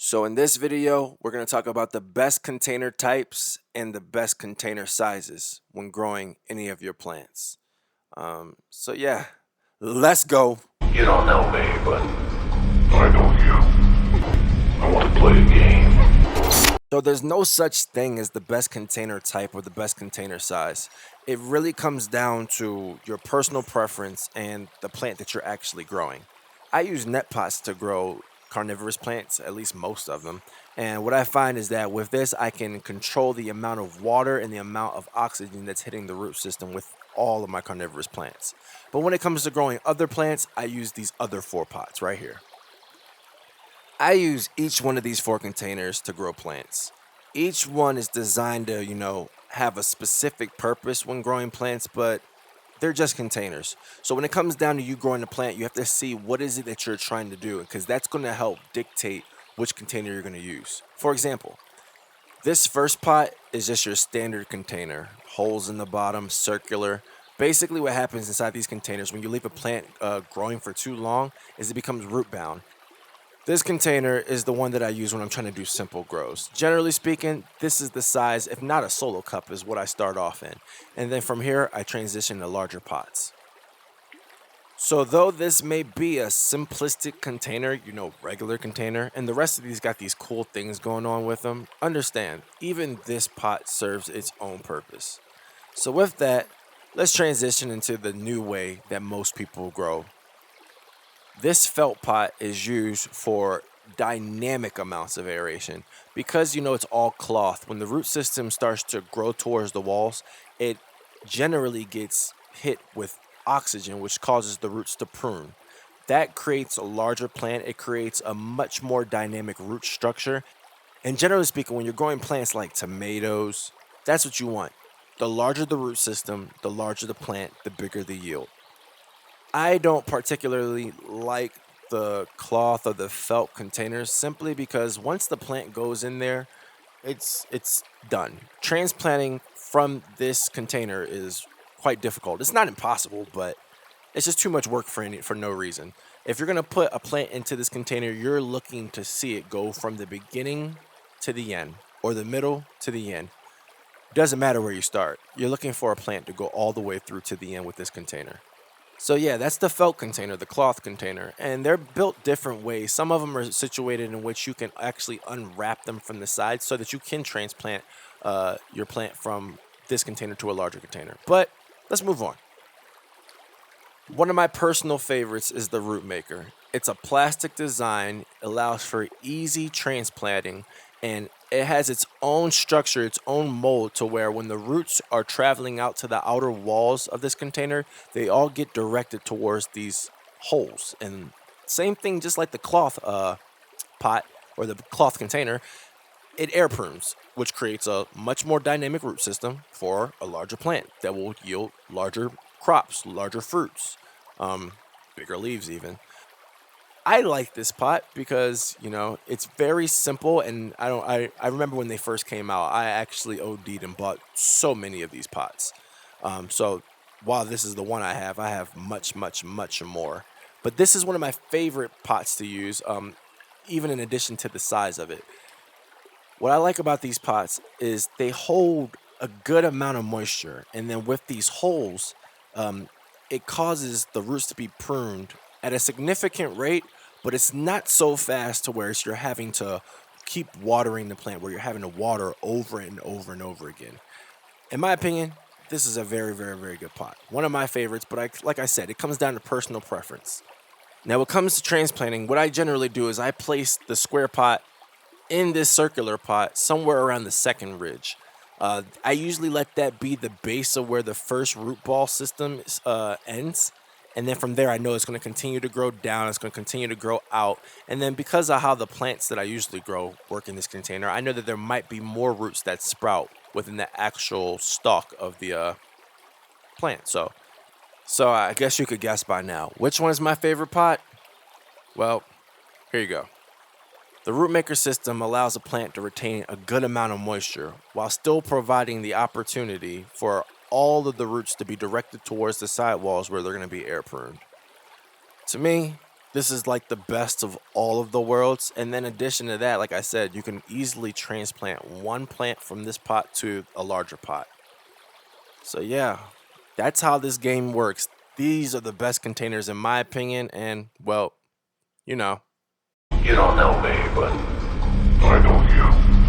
So in this video, we're going to talk about the best container types and the best container sizes when growing any of your plants. So yeah, let's go. You don't know me, but I know you. I want to play a game. So there's no such thing as the best container type or the best container size. It really comes down to your personal preference and the plant that you're actually growing. I use net pots to grow carnivorous plants, at least most of them. And what I find is that with this, I can control the amount of water and the amount of oxygen that's hitting the root system with all of my carnivorous plants. But when it comes to growing other plants, I use these other 4 pots right here. I use each one of these 4 containers to grow plants. Each one is designed to, have a specific purpose when growing plants, but they're just containers. So when it comes down to you growing a plant, you have to see what is it that you're trying to do, because that's going to help dictate which container you're going to use. For example, this first pot is just your standard container, holes in the bottom, circular. Basically, what happens inside these containers when you leave a plant growing for too long is it becomes root bound. This container is the one that I use when I'm trying to do simple grows. Generally speaking, this is the size, if not a solo cup, is what I start off in. And then from here, I transition to larger pots. So though this may be a simplistic container, regular container, and the rest of these got these cool things going on with them, understand, even this pot serves its own purpose. So with that, let's transition into the new way that most people grow. This felt pot is used for dynamic amounts of aeration. Because it's all cloth, when the root system starts to grow towards the walls, it generally gets hit with oxygen, which causes the roots to prune. That creates a larger plant, it creates a much more dynamic root structure. And generally speaking, when you're growing plants like tomatoes, that's what you want. The larger the root system, the larger the plant, the bigger the yield. I don't particularly like the cloth or the felt containers simply because once the plant goes in there, it's done. Transplanting from this container is quite difficult. It's not impossible, but it's just too much work for no reason. If you're gonna put a plant into this container, you're looking to see it go from the beginning to the end, or the middle to the end. Doesn't matter where you start. You're looking for a plant to go all the way through to the end with this container. So yeah, that's the felt container, the cloth container, and they're built different ways. Some of them are situated in which you can actually unwrap them from the side so that you can transplant your plant from this container to a larger container. But let's move on. One of my personal favorites is the Root Maker. It's a plastic design, allows for easy transplanting, and it has its own structure, its own mold to where when the roots are traveling out to the outer walls of this container, they all get directed towards these holes. And same thing, just like the cloth pot or the cloth container, it air prunes, which creates a much more dynamic root system for a larger plant that will yield larger crops, larger fruits, bigger leaves even. I like this pot because it's very simple, and I remember when they first came out, I actually OD'd and bought so many of these pots. So while this is the one I have much much much more. But this is one of my favorite pots to use, even in addition to the size of it. What I like about these pots is they hold a good amount of moisture, and then with these holes, it causes the roots to be pruned at a significant rate, but it's not so fast to where you're having to keep watering the plant, where you're having to water over and over and over again. In my opinion, this is a very, very, very good pot. One of my favorites, but like I said, it comes down to personal preference. Now, when it comes to transplanting, what I generally do is I place the square pot in this circular pot somewhere around the second ridge. I usually let that be the base of where the first root ball system ends. And then from there, I know it's going to continue to grow down. It's going to continue to grow out. And then because of how the plants that I usually grow work in this container, I know that there might be more roots that sprout within the actual stalk of the plant. So I guess you could guess by now. Which one is my favorite pot? Well, here you go. The root maker system allows a plant to retain a good amount of moisture while still providing the opportunity for all of the roots to be directed towards the sidewalls where they're going to be air pruned. To me, This is like the best of all of the worlds. And then in addition to that, like I said, you can easily transplant one plant from this pot to a larger pot. So yeah, that's how this game works. These are the best containers in my opinion, and well, you know. You don't know me, but I know you.